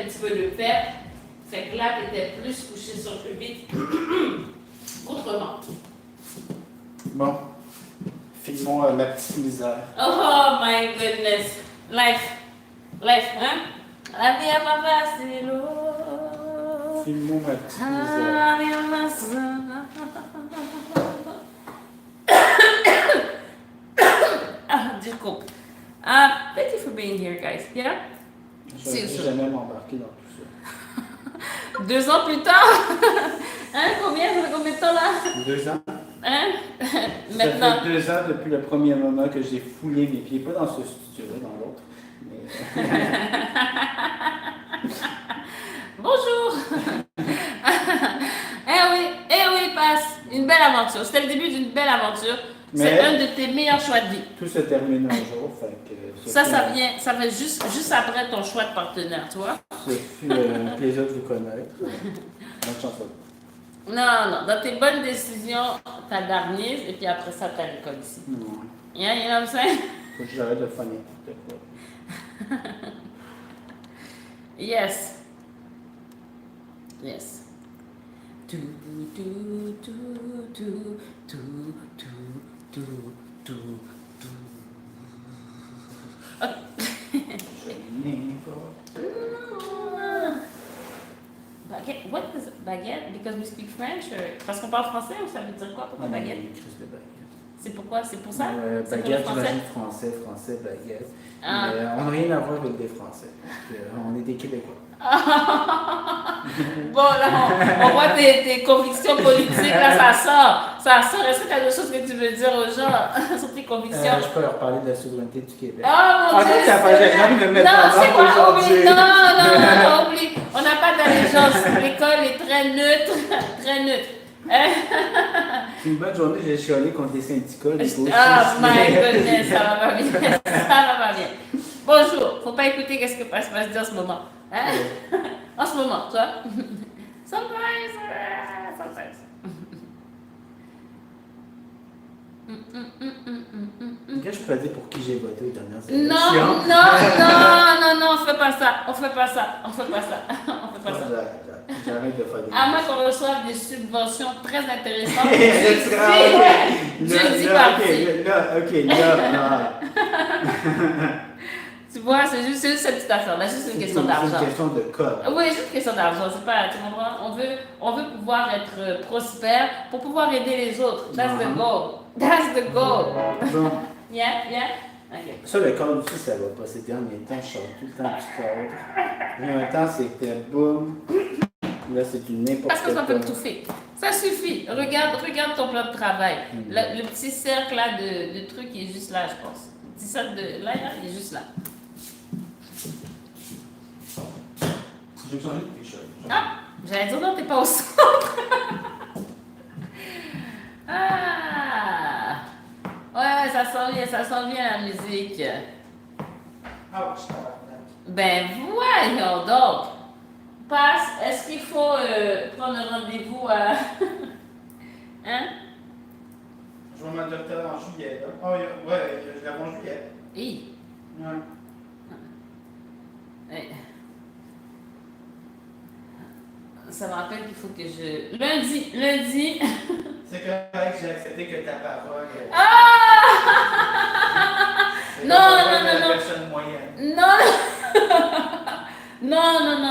petit peu le faire. Fait que là, tu étais plus couché sur le pupitre qu'autrement. Bon. File-moi ma petite misère. Oh my goodness. Life, hein? La vie à ma facile. File-moi ma petite misère. La vie à ma facile. Disculpe. Thank you for being here, guys. Yeah? Je ne vais jamais m'embarquer dans tout ça. 2 ans plus tard? Hein? Combien? Ça fait combien de temps là? 2 ans. Hein? Ça Maintenant. fait 2 ans depuis le premier moment que j'ai foulé mes pieds, pas dans ce studio-là, dans l'autre. Mais... Bonjour! Eh oui, passe. Une belle aventure. C'était le début d'une belle aventure. C'est Mais- un de tes meilleurs choix de vie. Tout se termine un jour, fait que... Ça vient juste après ton choix de partenaire, tu vois? Ce fut un plaisir de vous connaître. Bonne chance à vous. Non. Dans tes bonnes décisions, t'as Darnies et puis après ça, t'as l'école ici. Ouais. Yeah, you know what I'm saying? Faut que j'arrête de faire n'importe quoi. Yes. Baguette, what is baguette? Because we speak French? Parce qu'on parle français ou ça veut dire quoi? Pourquoi baguette? C'est pourquoi? C'est pour ça? C'est pour le Baguette, français? j'imagine français, baguette. Ah. Mais on n'a rien à voir avec des Français. Donc, on est des Québécois. Bon, là, on voit tes convictions politiques, là, ça sort. Est-ce que tu as d'autres choses que tu veux dire aux gens sur tes convictions? Je peux leur parler de la souveraineté du Québec. Oh mon Dieu! ça fait rien de me mettre Non, en c'est avant pas aujourd'hui. oublie. Non, oublie. On n'a pas d'allégeance. L'école est très neutre. Très neutre. C'est une bonne journée, j'ai chialé contre les syndicats. Les gauchistes. Oh my goodness, ça va pas bien. Ça va pas bien. Bonjour. Faut pas écouter qu'est-ce que passe dire en ce moment. Hein? En ce moment, tu vois? Sometimes. Qu'est-ce que je peux dire pour qui j'ai voté aux dernières élections? Non, on fait pas ça. J'arrête de faire des... À moins qu'on reçoive des subventions très intéressantes. Là, dis parti. là. Tu vois, c'est juste cette petite affaire. Là, juste une question C'est d'argent. une question de code. Oui, juste une question d'argent. C'est pas, tu comprends? On veut pouvoir être prospère pour pouvoir aider les autres. That's the goal. Bon. Yeah. Okay. Ça, le code aussi, ça va pas. Ces derniers temps, je sors tout le temps du code. Il y a un temps, c'était boum. Là, c'est du n'importe Parce que ça quoi. peut me touffer. Ça suffit. Regarde ton plan de travail. Le petit cercle là de trucs, il est juste là, je pense. Le petit cercle là, il est juste là. J'ai besoin de quelque chose. Ah, j'allais dire non, t'es pas au centre. Ah, ouais, ça sent bien la musique. Ah, Ben voyons donc. Passe, est-ce qu'il faut prendre un rendez-vous à... Hein? je vois ma docteur en juillet. Là. Oh, ouais, je l'avais en juillet. Oui. Ouais. Ouais. Ça me rappelle qu'il faut que je... Lundi. C'est correct, j'ai accepté que ta parole. Ah! C'est Non, la parole non, de la non. personne moyenne. Non,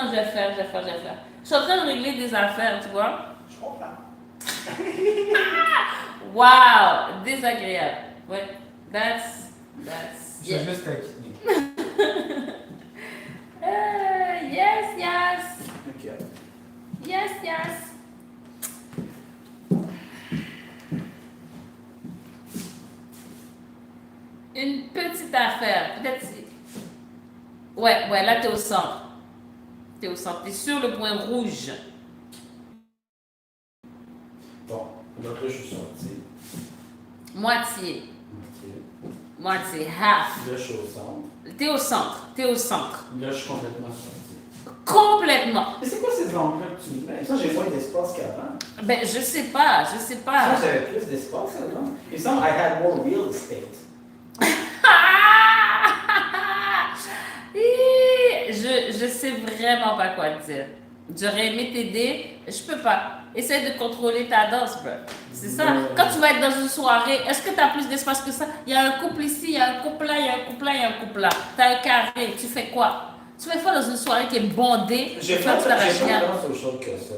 je vais faire. Je suis en train de régler des affaires, tu vois. Je comprends. Wow! Désagréable. Ouais. That's... Je suis juste taquiné. Yes. Ok. Yes. Une petite affaire. Peut-être... Ouais, là, t'es au centre. T'es sur le point rouge. Bon, donc là, je suis sorti. Moitié. Ok. Half. Là, je suis au centre. T'es au centre. Là, je suis complètement sorti. Complètement. Mais c'est quoi ces angles-là que tu me mets? Ça, j'ai moins d'espace qu'avant. Ben, je sais pas. Ça, j'avais plus d'espace avant. Il me semble I had more real estate. Je je sais vraiment pas quoi te dire. J'aurais aimé t'aider, je peux pas. Essaye de contrôler ta danse, bro. C'est ça. Quand tu vas être dans une soirée, est-ce que tu as plus d'espace que ça? Il y a un couple ici, il y a un couple là, il y a un couple là, il y a un couple là. Tu as un carré, tu fais quoi? Tu fais quoi dans une soirée qui est bondée? J'ai pas pas danse autre chose que ça.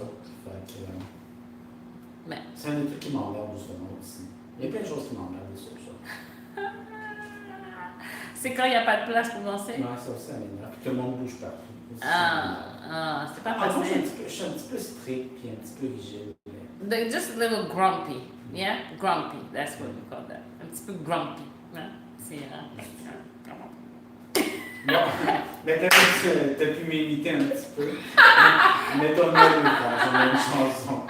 Mais c'est un des trucs qui m'emmerde justement aussi. Il y a plein de choses qui m'emmerdent sur ça. c'est quand il n'y a pas de place pour danser? Non, ça aussi, ça m'énerve. Puis tout le monde bouge partout. C'est pas En fait, facile. je suis un petit peu strict puis un petit peu rigide. Just a little grumpy. Yeah? Grumpy. That's what we call that. Un petit peu grumpy. Hein? C'est... Bon, mais t'as pu m'imiter un petit peu. Mets-toi même quand j'ai une chanson.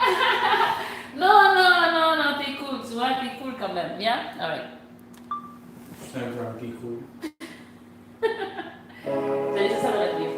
Non, t'es cool. Tu vois, t'es cool quand même. Yeah? Alright. C'est un grumpy cool. T'as dit ça dans la vie.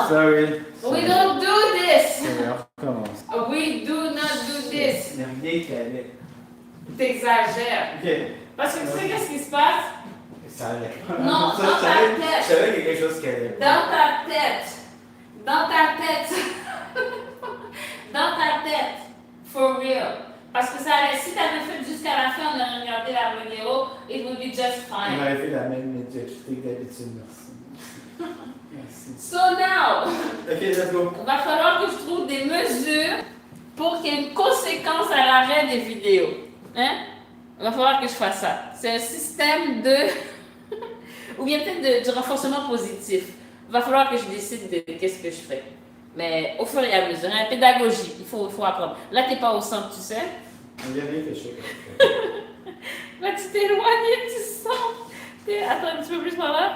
Sorry. We don't do this. On recommence. We do not do this. Il n'y a rien qui allait. T'exagères. Ok. Parce que tu sais qu'est-ce qui se passe? Ça allait. Non, Ça, dans je ta savais- tête. Je savais qu'il y a quelque chose qui allait. Dans ta tête. Dans ta tête. Dans ta tête. For real. Parce que ça allait, si t'avais fait jusqu'à la fin, on aurait regardé la vidéo, it would be just On fine. aurait fait la même médiocrité que d'habitude, merci. Merci. So now, Ok, let's go. il va falloir que je trouve des mesures pour qu'il y ait une conséquence à l'arrêt des vidéos. Hein? Il va falloir que je fasse ça. C'est un système de... ou bien peut-être du renforcement positif. Il va falloir que je décide de qu'est-ce que je fais. Mais au fur et à mesure, hein, pédagogie, il faut apprendre. Là, tu n'es pas au centre, tu sais. On vient rien fait chaud. Là, tu t'es éloigné du centre. Attends un petit peu plus par là.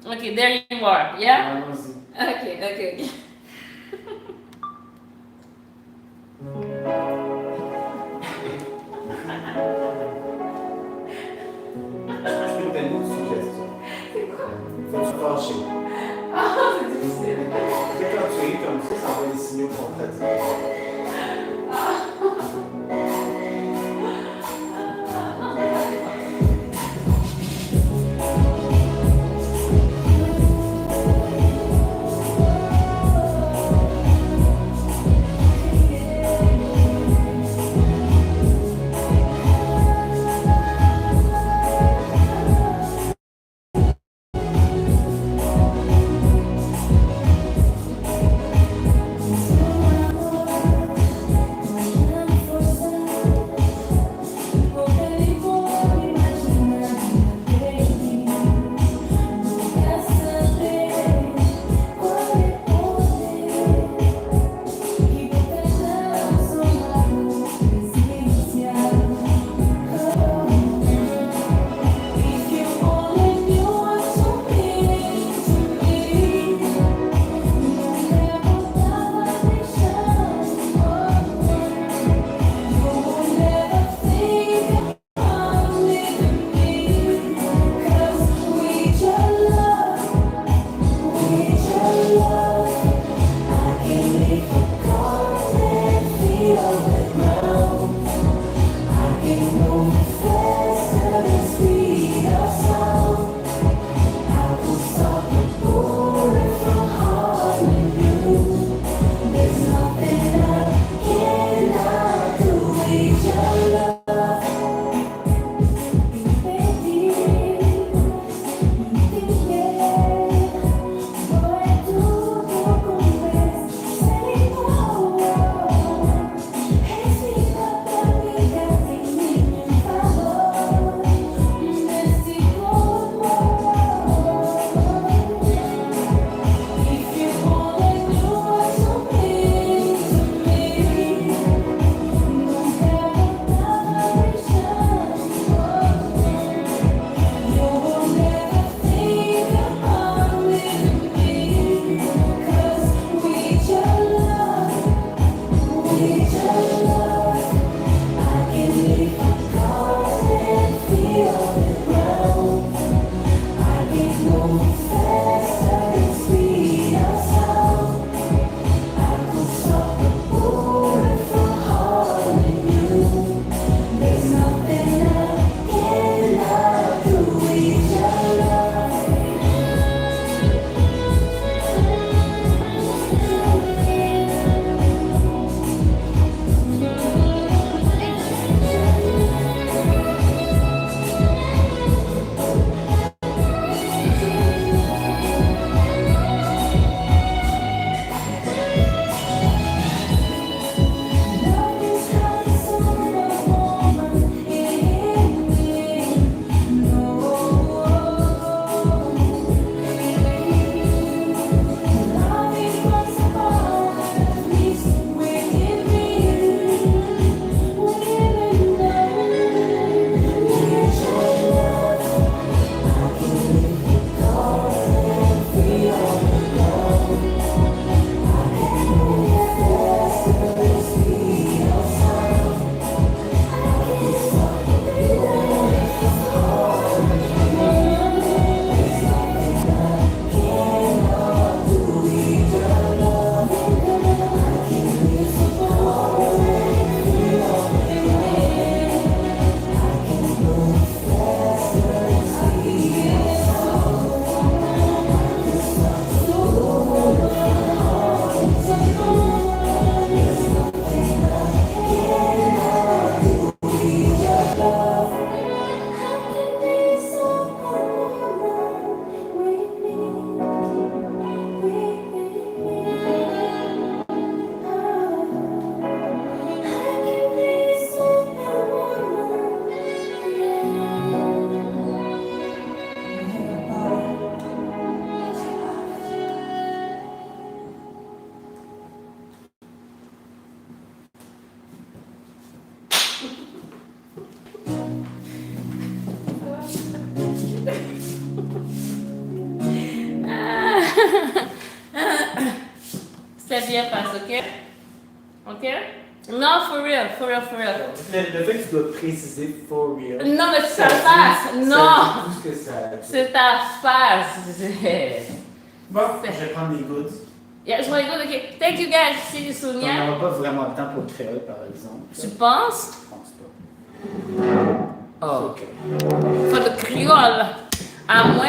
Ok, there you are. Yeah? Allons-y. Ok. Je peux te donner une suggestion. Faut que tu fâches. Ah, c'est difficile. Tu sais, quand tu ris comme ça envoie des signaux contradictoires. C'est bien passé, ok? Ok? Non, for real, for real, for real. Le fait que tu dois préciser for real. Non, mais c'est ta face! Non! Tout ce que ça. C'est ta face! Bon, je vais prendre des goods. Yeah, je vais écouter, ok. Thank you guys, see you soon, On yeah? n'aura pas vraiment le temps pour le créole, par exemple. Tu penses? Je pense pas. Oh. Ok. For the créole. À moins